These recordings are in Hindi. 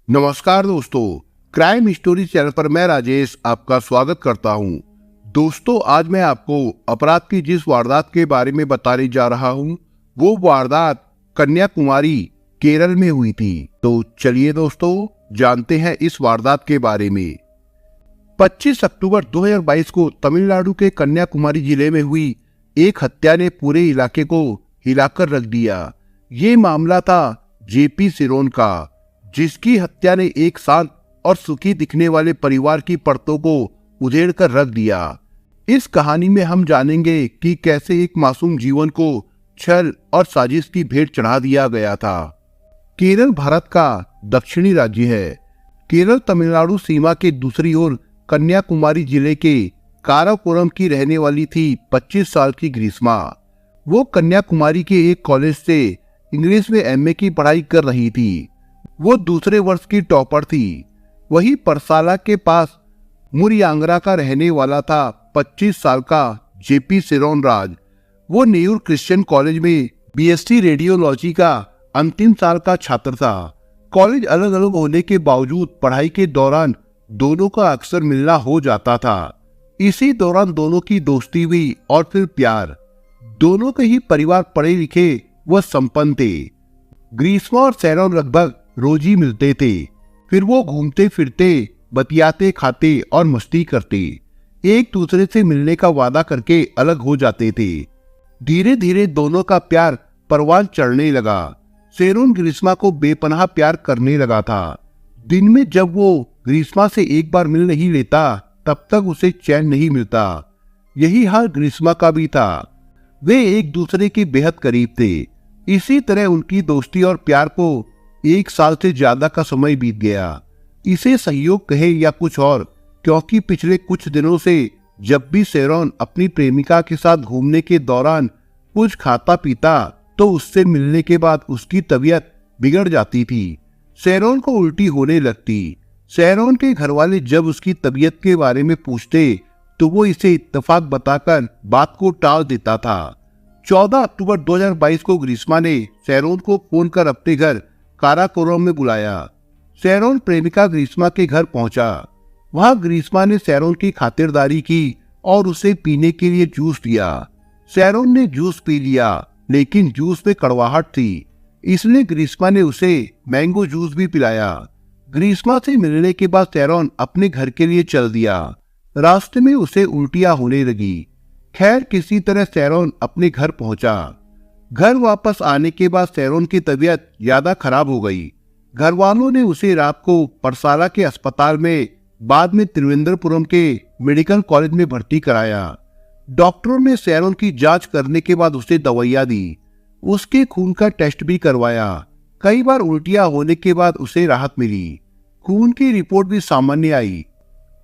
नमस्कार दोस्तों, क्राइम स्टोरी चैनल पर मैं राजेश आपका स्वागत करता हूं। दोस्तों, आज मैं आपको अपराध की जिस वारदात के बारे में बताने जा रहा हूं, वो वारदात कन्याकुमारी केरल में हुई थी। तो चलिए दोस्तों, जानते हैं इस वारदात के बारे में। 25 अक्टूबर 2022 को तमिलनाडु के कन्याकुमारी जिले में हुई एक हत्या ने पूरे इलाके को हिलाकर रख दिया। ये मामला था जेपी सिरोन का, जिसकी हत्या ने एक शांत और सुखी दिखने वाले परिवार की परतों को उधेड़ कर रख दिया। इस कहानी में हम जानेंगे कि कैसे एक मासूम जीवन को छल और साजिश की भेंट चढ़ा दिया गया था। केरल भारत का दक्षिणी राज्य है। केरल तमिलनाडु सीमा के दूसरी ओर कन्याकुमारी जिले के काराकोरम की रहने वाली थी 25 साल की ग्रीष्मा। वो कन्याकुमारी के एक कॉलेज से इंग्लिश में एमए की पढ़ाई कर रही थी। वो दूसरे वर्ष की टॉपर थी। वही परसाला के पास मुरियांगरा का रहने वाला था 25 साल का जेपी सिरोन राज। वो नेयूर क्रिश्चियन कॉलेज में बीएससी रेडियोलॉजी का अंतिम साल का छात्र था। कॉलेज अलग अलग होने के बावजूद पढ़ाई के दौरान दोनों का अक्सर मिलना हो जाता था। इसी दौरान दोनों की दोस्ती हुई और फिर प्यार। दोनों के ही परिवार पढ़े लिखे व संपन्न थे। ग्रीष्मा और सिरोन लगभग रोज ही मिलते थे। फिर वो घूमते फिरते, बतियाते, खाते और मस्ती करते। एक दूसरे से मिलने का वादा करके अलग हो जाते थे। धीरे धीरे दोनों का प्यार परवान चढ़ने लगा। सिरोन ग्रीष्मा को बेपनाह प्यार करने लगा था। दिन में जब वो ग्रीष्मा से एक बार मिल नहीं लेता, तब तक उसे चैन नहीं मिलता। यही हाल ग्रीष्मा का भी था। वे एक दूसरे के बेहद करीब थे। इसी तरह उनकी दोस्ती और प्यार को 1 साल से ज्यादा का समय बीत गया। इसे सहयोग कहे या कुछ और, क्योंकि पिछले कुछ दिनों से जब भी सिरोन अपनी प्रेमिका के साथ घूमने के दौरान कुछ खाता पीता, तो उससे मिलने के बाद उसकी तबीयत बिगड़ जाती थी। सिरोन को उल्टी होने लगती। सिरोन के घर वाले जब उसकी तबीयत के बारे में पूछते, तो वो इसे इत्तेफाक बताकर बात को टाल देता था। 14 अक्टूबर 2022 को ग्रीष्मा ने सिरोन को फोन कर अपने घर काराकोरम में बुलाया। सिरोन प्रेमिका ग्रीष्मा के घर पहुंचा। वहां ग्रीष्मा ने सिरोन की खातिरदारी की और उसे पीने के लिए जूस दिया। सिरोन ने जूस पी लिया, लेकिन जूस में कड़वाहट थी, इसलिए ग्रीष्मा ने उसे मैंगो जूस भी पिलाया। ग्रीष्मा से मिलने के बाद सिरोन अपने घर के लिए चल दिया। रास्ते में उसे उल्टियां होने लगी। खैर, किसी तरह सिरोन अपने घर पहुंचा। घर वापस आने के बाद सिरोन की तबीयत ज्यादा खराब हो गई। घर वालों ने उसे रात को परसाला के अस्पताल में, बाद में त्रिवेंद्रपुरम के मेडिकल कॉलेज में भर्ती कराया। डॉक्टरों ने सिरोन की जांच करने के बाद उसे दवाइयां दी। उसके खून का टेस्ट भी करवाया। कई बार उल्टियां होने के बाद उसे राहत मिली। खून की रिपोर्ट भी सामान्य आई।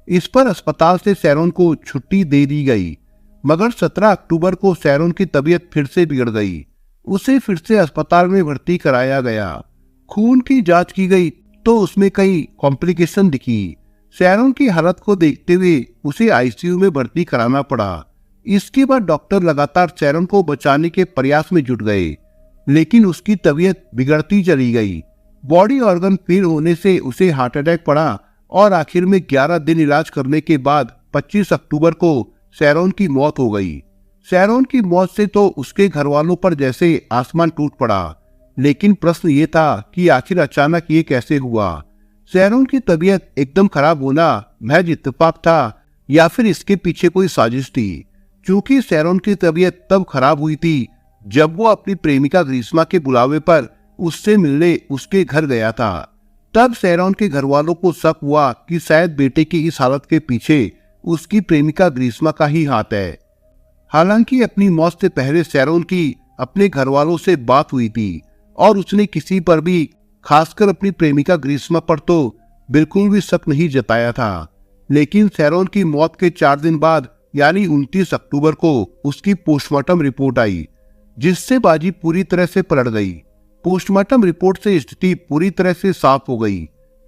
इस पर अस्पताल से सिरोन को छुट्टी दे दी गई। मगर 17 अक्टूबर को सिरोन की तबीयत फिर से बिगड़ गई। उसे फिर से अस्पताल में भर्ती कराया गया। खून की जांच की गई तो उसमें कई कॉम्प्लिकेशन दिखी। सिरोन की हालत को देखते हुए उसे आईसीयू में भर्ती कराना पड़ा। इसके बाद डॉक्टर लगातार सिरोन को बचाने के प्रयास में जुट गए, लेकिन उसकी तबीयत बिगड़ती चली गई। बॉडी ऑर्गन फेल होने से उसे हार्ट अटैक पड़ा और आखिर में 11 दिन इलाज करने के बाद 25 अक्टूबर को सिरोन की मौत हो गई। सिरोन की मौत से तो उसके घर वालों पर जैसे आसमान टूट पड़ा, लेकिन प्रश्न ये था कि आखिर अचानक ये कैसे हुआ। सिरोन की तबीयत एकदम खराब होना महज इत्तेफाक था या फिर इसके पीछे कोई साजिश थी। क्योंकि सिरोन की तबीयत तब खराब हुई थी जब वो अपनी प्रेमिका ग्रीष्मा के बुलावे पर उससे मिलने उसके घर गया था। तब सिरोन के घर वालों को शक हुआ कि शायद बेटे की इस हालत के पीछे उसकी प्रेमिका ग्रीष्मा का ही हाथ है। हालांकि अपनी मौत से पहले सिरोन की अपने घर वालों से बात हुई थी और उसने किसी पर भी, खासकर अपनी प्रेमिका ग्रीष्मा पर तो बिल्कुल भी शक नहीं जताया था। लेकिन सिरोन की मौत के 4 दिन बाद यानी 29 अक्टूबर को उसकी पोस्टमार्टम रिपोर्ट आई, जिससे बाजी पूरी तरह से पलट गई। पोस्टमार्टम रिपोर्ट से स्थिति पूरी तरह से साफ हो गई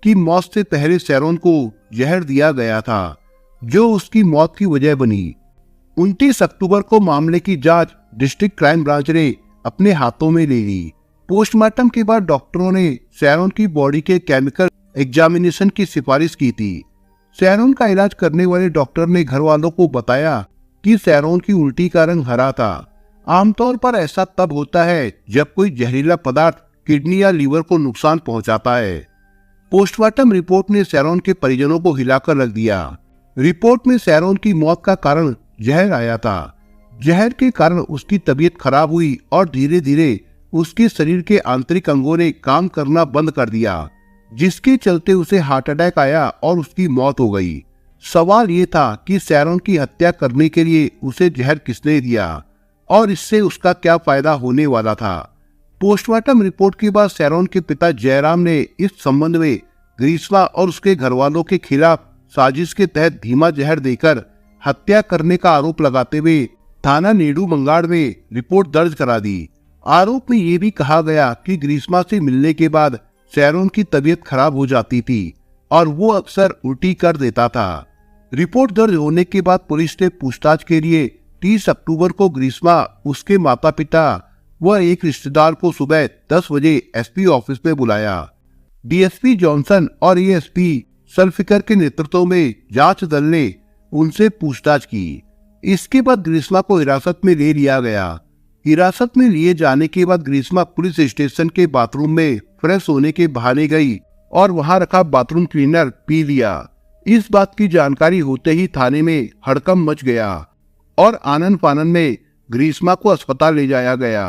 कि मौत से पहले सिरोन को जहर दिया गया था, जो उसकी मौत की वजह बनी। 29 अक्टूबर को मामले की जांच डिस्ट्रिक्ट क्राइम ब्रांच ने अपने हाथों में ले ली। पोस्टमार्टम के बाद डॉक्टरों ने सिरोन की बॉडी के केमिकल एग्जामिनेशन की सिफारिश की थी। सैरोन का इलाज करने वाले डॉक्टर ने घर वालों को बताया कि सैरोन की उल्टी का रंग हरा था। आमतौर पर ऐसा तब होता है जब कोई जहरीला पदार्थ किडनी या लीवर को नुकसान पहुंचाता है। पोस्टमार्टम रिपोर्ट ने सैरोन के परिजनों को हिलाकर रख दिया। रिपोर्ट में सैरोन की मौत का कारण जहर आया था। जहर के कारण उसकी तबीयत खराब हुई और धीरे धीरे उसके शरीर के आंतरिक अंगों ने काम करना बंद कर दिया, जिसके चलते उसे हार्ट अटैक आया और उसकी मौत हो गई। सवाल ये था कि सैरोन की हत्या करने के लिए उसे जहर किसने दिया और इससे उसका क्या फायदा होने वाला था। पोस्टमार्टम रिपोर्ट के बाद सैरोन के पिता जयराम ने इस संबंध में ग्रीष्मा और उसके घर वालों के खिलाफ साजिश के तहत धीमा जहर देकर हत्या करने का आरोप लगाते हुए थाना नेडू मंगाड़ में रिपोर्ट दर्ज करा दी। आरोप में ये भी कहा गया कि ग्रीष्मा से मिलने के बाद सैरोन की तबीयत खराब हो जाती थी और वो अक्सर उल्टी कर देता था। रिपोर्ट दर्ज होने के बाद पुलिस ने पूछताछ के लिए 30 अक्टूबर को ग्रीष्मा, उसके माता पिता व एक रिश्तेदार को सुबह 10 बजे एसपी ऑफिस में बुलाया। डीएसपी जॉनसन और एएसपी सल्फिकर के नेतृत्व में जांच दल ने उनसे पूछताछ की। इसके बाद ग्रीष्मा को हिरासत में ले लिया गया। हिरासत में लिए जाने के बाद ग्रीष्मा पुलिस स्टेशन के बाथरूम में फ्रेश होने के बहाने गई और वहां रखा बाथरूम क्लीनर पी लिया। इस बात की जानकारी होते ही थाने में हड़कंप मच गया और आनन फानन में ग्रीष्मा को अस्पताल ले जाया गया।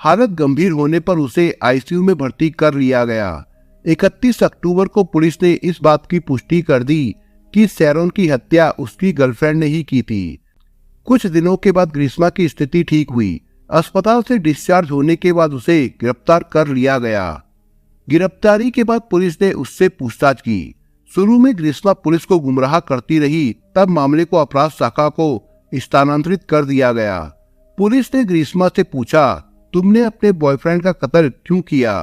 हालत गंभीर होने पर उसे आईसीयू में भर्ती कर लिया गया। 31 अक्टूबर को पुलिस ने इस बात की पुष्टि कर दी कि सैरोन की हत्या उसकी गर्लफ्रेंड ने ही की थी। कुछ दिनों के बाद ग्रीष्मा की स्थिति ठीक हुई। अस्पताल से डिस्चार्ज होने के बाद उसे गिरफ्तार कर लिया गया। गिरफ्तारी के बाद पुलिस ने उससे पूछताछ की। शुरू में ग्रीष्मा पुलिस को गुमराह करती रही, तब मामले को अपराध शाखा को स्थानांतरित कर दिया गया। पुलिस ने ग्रीष्मा से पूछा, तुमने अपने बॉयफ्रेंड का कत्ल क्यों किया?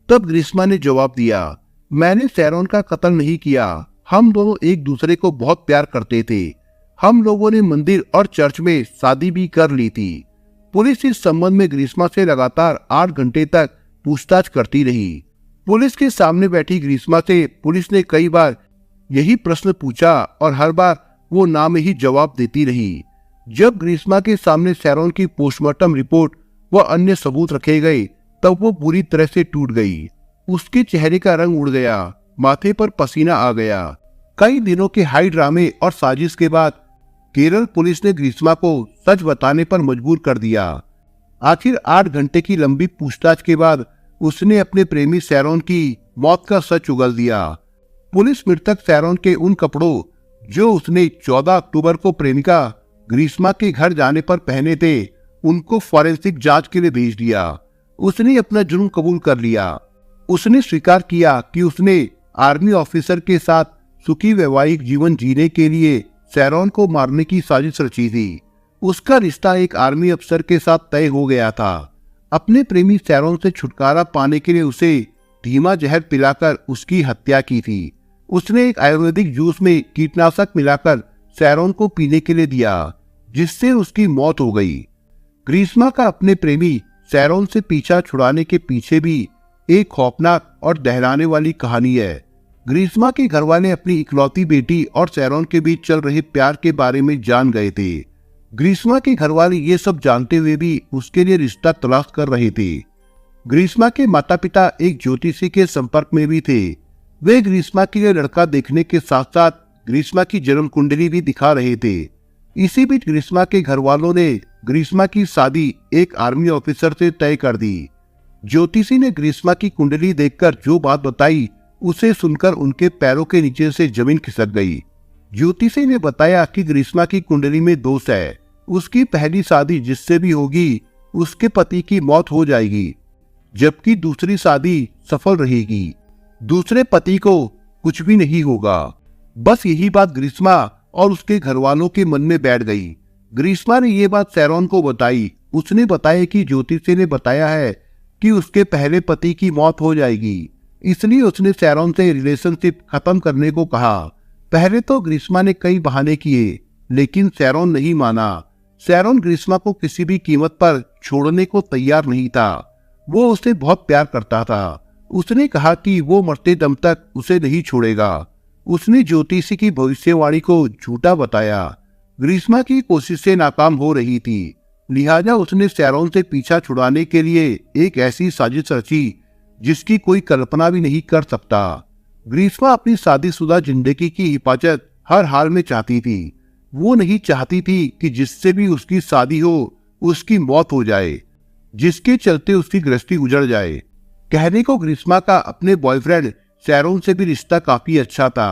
तब ग्रीष्मा ने जवाब दिया, मैंने सैरोन का कत्ल नहीं किया। हम दोनों एक दूसरे को बहुत प्यार करते थे। हम लोगों ने मंदिर और चर्च में शादी भी कर ली थी। पुलिस इस संबंध में ग्रीष्मा से लगातार 8 घंटे तक पूछताछ करती रही। पुलिस के सामने बैठी ग्रीष्मा से पुलिस ने कई बार यही प्रश्न पूछा और हर बार वो ना में ही जवाब देती रही। जब ग्रीष्मा के सामने सैरोन की पोस्टमार्टम रिपोर्ट व अन्य सबूत रखे गए, तब वो पूरी तरह से टूट गई। उसके चेहरे का रंग उड़ गया, माथे पर पसीना आ गया। कई दिनों के हाई ड्रामे और साजिश के बाद केरल पुलिस ने ग्रीष्मा को सच बताने पर मजबूर कर दिया। आखिर 8 घंटे की लंबी पूछताछ के बाद उसने अपने प्रेमी सैरोन की मौत का सच उगल दिया। पुलिस मृतक सैरोन के उन कपड़ों जो उसने 14 अक्टूबर को प्रेमिका ग्रीष्मा के घर जाने पर पहने थे, उनको फॉरेंसिक जांच के लिए भेज दिया। उसने अपना जुर्म कबूल कर लिया। उसने स्वीकार किया कि उसने आर्मी ऑफिसर के साथ सुखी वैवाहिक जीवन जीने के लिए सैरोन को मारने की साजिश रची थी। उसका रिश्ता एक आर्मी अफसर के साथ तय हो गया था। अपने प्रेमी सैरोन से छुटकारा पाने के लिए उसे धीमा जहर पिलाकर उसकी हत्या की थी। उसने एक आयुर्वेदिक जूस में कीटनाशक मिलाकर सैरोन को पीने के लिए दिया, जिससे उसकी मौत हो गई। ग्रीष्मा का अपने प्रेमी सैरोन से पीछा छुड़ाने के पीछे भी एक खौफनाक और दहराने वाली कहानी है। ग्रीष्मा के घरवाले अपनी इकलौती बेटी और सैरोन के बीच चल रहे प्यार के बारे में जान गए थे। ग्रीष्मा के घरवाले ये सब जानते हुए भी उसके लिए रिश्ता तलाश कर रहे थे। ग्रीष्मा के माता पिता एक ज्योतिषी के संपर्क में भी थे। वे ग्रीष्मा के लिए लड़का देखने के साथ साथ ग्रीष्मा की जन्म कुंडली भी दिखा रहे थे। इसी बीच ग्रीष्मा के घरवालों ने ग्रीष्मा की शादी एक आर्मी ऑफिसर से तय कर दी। ज्योतिषी ने ग्रीष्मा की कुंडली देखकर जो बात बताई, उसे सुनकर उनके पैरों के नीचे से जमीन खिसक गई। ज्योतिषी ने बताया कि ग्रीष्मा की कुंडली में दोष है। उसकी पहली शादी जिससे भी होगी, उसके पति की मौत हो जाएगी, जबकि दूसरी शादी सफल रहेगी। दूसरे पति को कुछ भी नहीं होगा। बस यही बात ग्रीष्मा और उसके घरवालों के मन में बैठ गई। ग्रीष्मा ने ये बात सैरोन को बताई। उसने बताया कि ज्योतिषी ने बताया है कि उसके पहले पति की मौत हो जाएगी, इसलिए उसने सैरोन से रिलेशनशिप खत्म करने को कहा। पहले तो ग्रीष्मा ने कई बहाने किए, लेकिन सैरोन नहीं माना। सैरोन ग्रीष्मा को किसी भी कीमत पर छोड़ने को तैयार नहीं था। वो उसे बहुत प्यार करता था। उसने कहा कि वो मरते दम तक उसे नहीं छोड़ेगा। उसने ज्योतिषी की भविष्यवाणी को झूठा बताया। ग्रीष्मा की कोशिशें नाकाम हो रही थी, लिहाजा उसने सैरोन से पीछा छुड़ाने के लिए एक ऐसी साजिश रची जिसकी कोई कल्पना भी नहीं कर सकता। ग्रीष्मा अपनी शादीशुदा जिंदगी की हिफाजत हर हाल में चाहती थी। वो नहीं चाहती थी कि जिससे भी उसकी शादी हो उसकी मौत हो जाए, जिसके चलते उसकी गृहस्थी उजड़ जाए। कहने को ग्रीष्मा का अपने बॉयफ्रेंड सैरोन से भी रिश्ता काफी अच्छा था।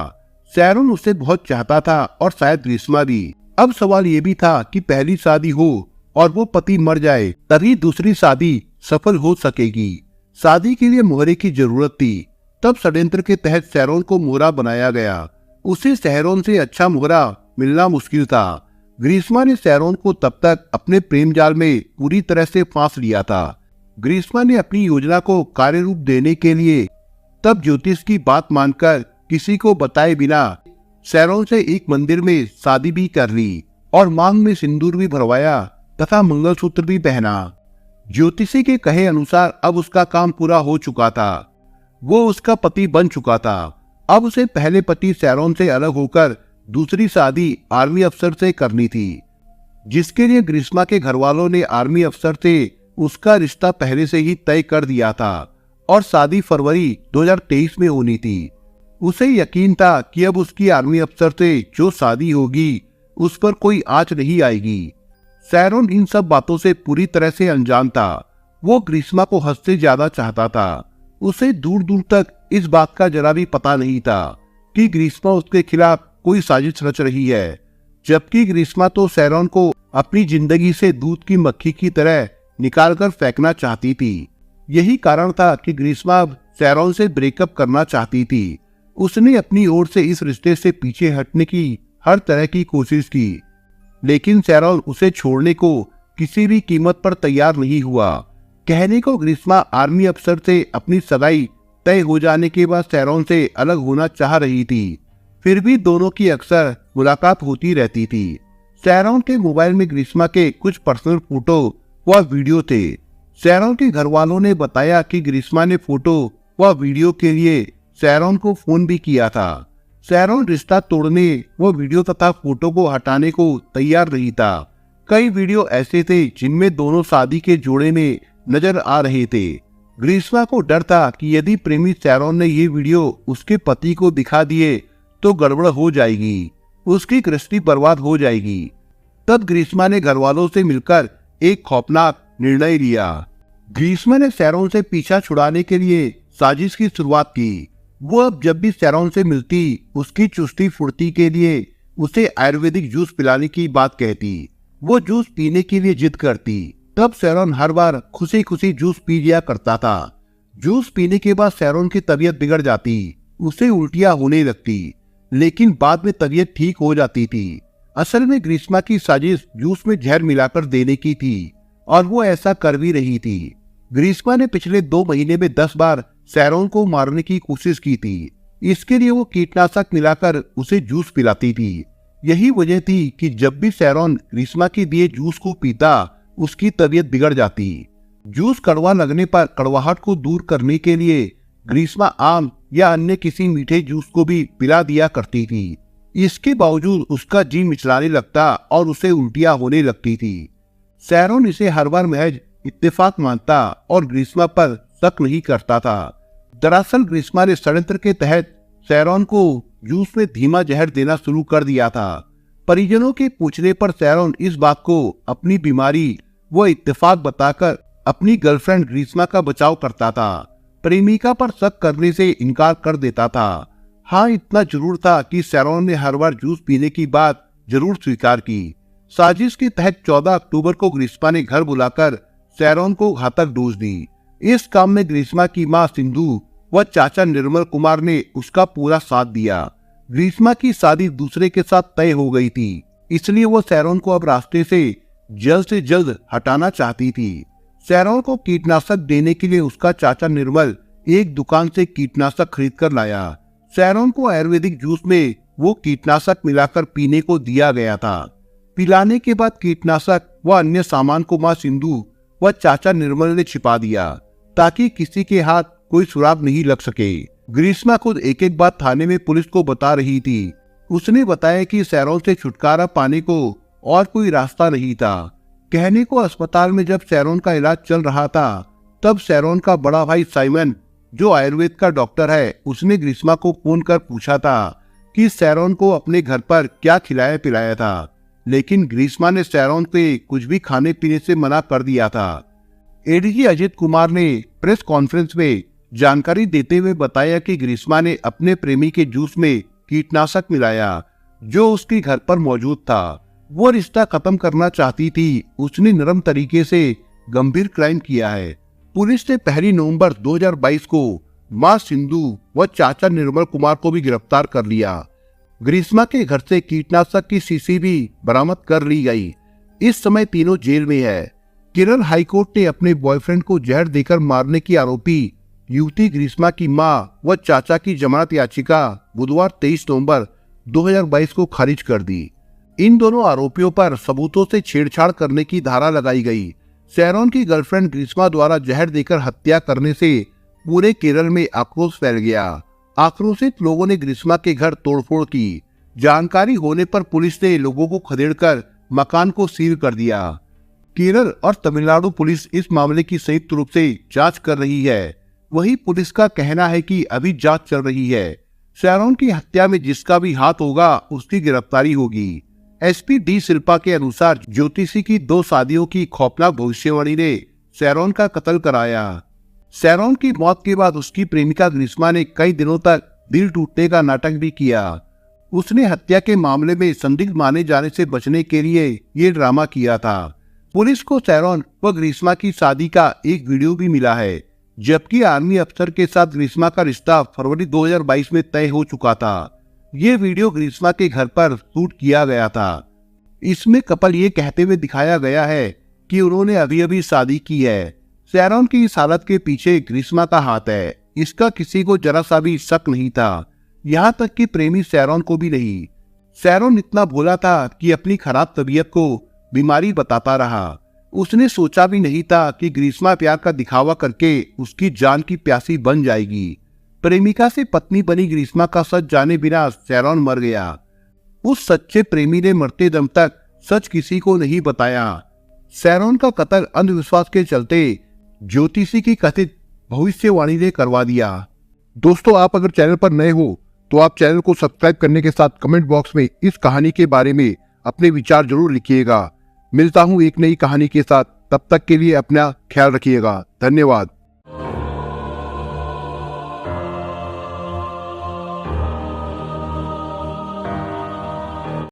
सैरोन उसे बहुत चाहता था और शायद ग्रीष्मा भी। अब सवाल ये भी था कि पहली शादी हो और वो पति मर जाए तभी दूसरी शादी सफल हो सकेगी। शादी के लिए मोहरे की जरूरत थी। तब षड्यंत्र के तहत सैरोन को मोहरा बनाया गया। उसे सैरोन से अच्छा मोहरा मिलना मुश्किल था। ग्रीष्मा ने सैरोन को तब तक अपने प्रेम जाल में पूरी तरह से फांस लिया था। ग्रीष्मा ने अपनी योजना को कार्य रूप देने के लिए तब ज्योतिष की बात मानकर किसी को बताए बिना सैरोन से एक मंदिर में शादी भी कर ली और मांग में सिंदूर भी भरवाया तथा मंगलसूत्र भी पहना। ज्योतिषी के कहे अनुसार अब उसका काम पूरा हो चुका था। वो उसका पति बन चुका था। अब उसे पहले पति सैरोन से अलग होकर दूसरी शादी आर्मी अफसर से करनी थी, जिसके लिए ग्रीष्मा के घर वालों ने आर्मी अफसर से उसका रिश्ता पहले से ही तय कर दिया था और शादी फरवरी 2023 में होनी थी। उसे यकीन था कि अब उसकी आर्मी अफसर से जो शादी होगी उस पर कोई आंच नहीं आएगी। सैरोन इन सब बातों से पूरी तरह से अनजान था। वो ग्रीष्मा को हद से ज्यादा चाहता था। उसे दूर दूर तक इस बात का जरा भी पता नहीं था कि ग्रीष्मा उसके खिलाफ कोई साजिश रच रही है, जबकि ग्रीष्मा तो सैरोन को अपनी जिंदगी से दूध की मक्खी की तरह निकालकर फेंकना चाहती थी। यही कारण था कि ग्रीष्मा अब सैरोन से ब्रेकअप करना चाहती थी। उसने अपनी ओर से इस रिश्ते से पीछे हटने की हर तरह की कोशिश की, लेकिन सैरोन उसे छोड़ने को किसी भी कीमत पर तैयार नहीं हुआ। कहने को ग्रीष्मा आर्मी अफसर से अपनी सगाई तय हो जाने के बाद सैरोन से अलग होना चाह रही थी। फिर भी दोनों की अक्सर मुलाकात होती रहती थी। सैरोन के मोबाइल में ग्रीष्मा के कुछ पर्सनल फोटो व वीडियो थे। सैरोन के घर वालों ने बताया कि ग्रीष्मा ने फोटो व वीडियो के लिए सैरोन को फोन भी किया था। सैरोन रिश्ता तोड़ने व वीडियो तथा फोटो को हटाने को तैयार नहीं था। कई वीडियो ऐसे थे जिनमें दोनों शादी के जोड़े में नजर आ रहे थे। ग्रीष्मा को डर था कि यदि प्रेमी सैरोन ने ये वीडियो उसके पति को दिखा दिए तो गड़बड़ हो जाएगी, उसकी गृहस्थी बर्बाद हो जाएगी। तब ग्रीष्मा ने घर वालों से मिलकर एक खौफनाक निर्णय लिया। ग्रीष्मा ने सैरोन से पीछा छुड़ाने के लिए साजिश की शुरुआत की। वो अब जब भी सैरोन से मिलती उसकी चुस्ती फुर्ती के लिए उसे आयुर्वेदिक जूस पिलाने की बात कहती। वो जूस पीने के लिए जिद करती। तब सैरोन हर बार खुशी खुशी जूस पी लिया करता था। जूस पीने के बाद सैरोन की तबीयत बिगड़ जाती, उसे उल्टियां होने लगती, लेकिन बाद में तबीयत ठीक हो जाती थी। असल में ग्रीष्मा की साजिश जूस में जहर मिलाकर देने की थी और वो ऐसा कर भी रही थी। ग्रीष्मा ने पिछले 2 महीने में 10 बार सैरोन को मारने की कोशिश की थी। इसके लिए वो कीटनाशक मिलाकर उसे जूस पिलाती थी। यही वजह थी कि जब भी सैरोन ग्रीष्मा के दिए जूस को पीता उसकी तबीयत बिगड़ जाती। जूस कड़वा लगने पर कड़वाहट को दूर करने के लिए ग्रीष्मा आम या अन्य किसी मीठे जूस को भी पिला दिया करती थी। इसके बावजूद उसका जी मिचलाने लगता और उसे उल्टियां होने लगती थी। सैरोन इसे हर बार महज इत्तेफाक मानता और ग्रीष्मा पर शक नहीं करता था। दरअसल ग्रीष्मा ने षड्यंत्र के तहत सैरोन को जूस में धीमा जहर देना शुरू कर दिया था। परिजनों के पूछने पर सैरोन इस बात को अपनी बीमारी व इत्तेफाक बताकर अपनी गर्लफ्रेंड ग्रीष्मा का बचाव करता था। प्रेमिका पर शक करने से इनकार कर देता था। हाँ, इतना जरूर था कि सैरोन ने हर बार जूस पीने की बात जरूर स्वीकार की। साजिश के तहत 14 अक्टूबर को ग्रीष्मा ने घर बुलाकर सैरोन को घातक डोज दी। इस काम में ग्रीष्मा की मां सिंधु व चाचा निर्मल कुमार ने उसका पूरा साथ दिया। ग्रीष्मा की शादी दूसरे के साथ तय हो गई थी, इसलिए वो सैरोन को अब रास्ते से जल्द हटाना चाहती थी। सैरोन को कीटनाशक देने के लिए उसका चाचा निर्मल एक दुकान से कीटनाशक खरीद कर लाया। सैरोन को आयुर्वेदिक जूस में वो कीटनाशक मिलाकर पीने को दिया गया था। पिलाने के बाद कीटनाशक व अन्य सामान को मां सिंधु व चाचा निर्मल ने छिपा दिया ताकि किसी के हाथ कोई सुराग नहीं लग सके। ग्रीष्मा खुद एक एक बात थाने में पुलिस को बता रही थी। उसने बताया कि सैरोन से छुटकारा पाने को और कोई रास्ता नहीं था। कहने को अस्पताल में जब सैरोन का इलाज चल रहा था, तब सैरोन का बड़ा भाई साइमन, जो आयुर्वेद का डॉक्टर है, उसने ग्रीष्मा को फोन कर पूछा था कि सैरोन को अपने घर पर क्या खिलाया पिलाया था, लेकिन ग्रीष्मा ने सैरोन को कुछ भी खाने पीने से मना कर दिया था। एडीजी अजित कुमार ने प्रेस कॉन्फ्रेंस में जानकारी देते हुए बताया कि ग्रीष्मा ने अपने प्रेमी के जूस में कीटनाशक मिलाया, जो उसके घर पर मौजूद था। वो रिश्ता खत्म करना चाहती थी। उसने नरम तरीके से गंभीर क्राइम किया है। पुलिस ने 1 नवंबर 2022 को मां सिंधु व चाचा निर्मल कुमार को भी गिरफ्तार कर लिया। ग्रीष्मा के घर से कीटनाशक की शीशी भी बरामद कर ली गई। इस समय तीनों जेल में है। केरल हाईकोर्ट ने अपने बॉयफ्रेंड को जहर देकर मारने की आरोपी युवती ग्रीष्मा की मां व चाचा की जमानत याचिका बुधवार 23 नवंबर 2022 को खारिज कर दी। इन दोनों आरोपियों पर सबूतों से छेड़छाड़ करने की धारा लगाई गई। सैरोन की गर्लफ्रेंड ग्रीष्मा द्वारा जहर देकर हत्या करने से पूरे केरल में आक्रोश फैल गया। आक्रोशित लोगों ने ग्रीष्मा के घर तोड़फोड़ की। जानकारी होने पर पुलिस ने लोगों को खदेड़कर मकान को सील कर दिया। केरल और तमिलनाडु पुलिस इस मामले की संयुक्त रूप से जांच कर रही है। वही पुलिस का कहना है कि अभी जांच चल रही है। सैरोन की हत्या में जिसका भी हाथ होगा उसकी गिरफ्तारी होगी। एसपी डी शिल्पा के अनुसार ज्योतिषी की 2 शादियों की खौफनाक भविष्यवाणी ने सैरोन का कत्ल कराया। सैरोन की मौत के बाद उसकी प्रेमिका ग्रीष्मा ने कई दिनों तक दिल टूटने का नाटक भी किया। उसने हत्या के मामले में संदिग्ध माने जाने से बचने के लिए ये ड्रामा किया था। पुलिस को सैरोन व ग्रीष्मा की शादी का एक वीडियो भी मिला है, जबकि आर्मी अफसर के साथ ग्रीष्मा का रिश्ता फरवरी 2022 में तय हो चुका था। ये वीडियो ग्रीष्मा के घर पर शूट किया गया था। इसमें कपल ये कहते हुए दिखाया गया है कि उन्होंने अभी अभी शादी की है। सैरोन की इस हालत के पीछे ग्रीष्मा का हाथ है। इसका किसी को जरा सा भी शक नहीं था, यहाँ तक कि प्रेमी सैरोन को भी नहीं। सैरोन इतना भोला था कि अपनी खराब तबीयत को बीमारी बताता रहा। उसने सोचा भी नहीं था कि ग्रीष्मा प्यार का दिखावा करके उसकी जान की प्यासी बन जाएगी। प्रेमिका से पत्नी बनी ग्रीष्मा का सच जाने बिना सैरोन मर गया। उस सच्चे प्रेमी ने मरते दम तक सच किसी को नहीं बताया। सैरोन का कत्ल अंधविश्वास के चलते ज्योतिषी की कथित भविष्यवाणी ने करवा दिया। दोस्तों, आप अगर चैनल पर नए हो तो आप चैनल को सब्सक्राइब करने के साथ कमेंट बॉक्स में इस कहानी के बारे में अपने विचार जरूर लिखिएगा। मिलता हूं एक नई कहानी के साथ, तब तक के लिए अपना ख्याल रखिएगा। धन्यवाद।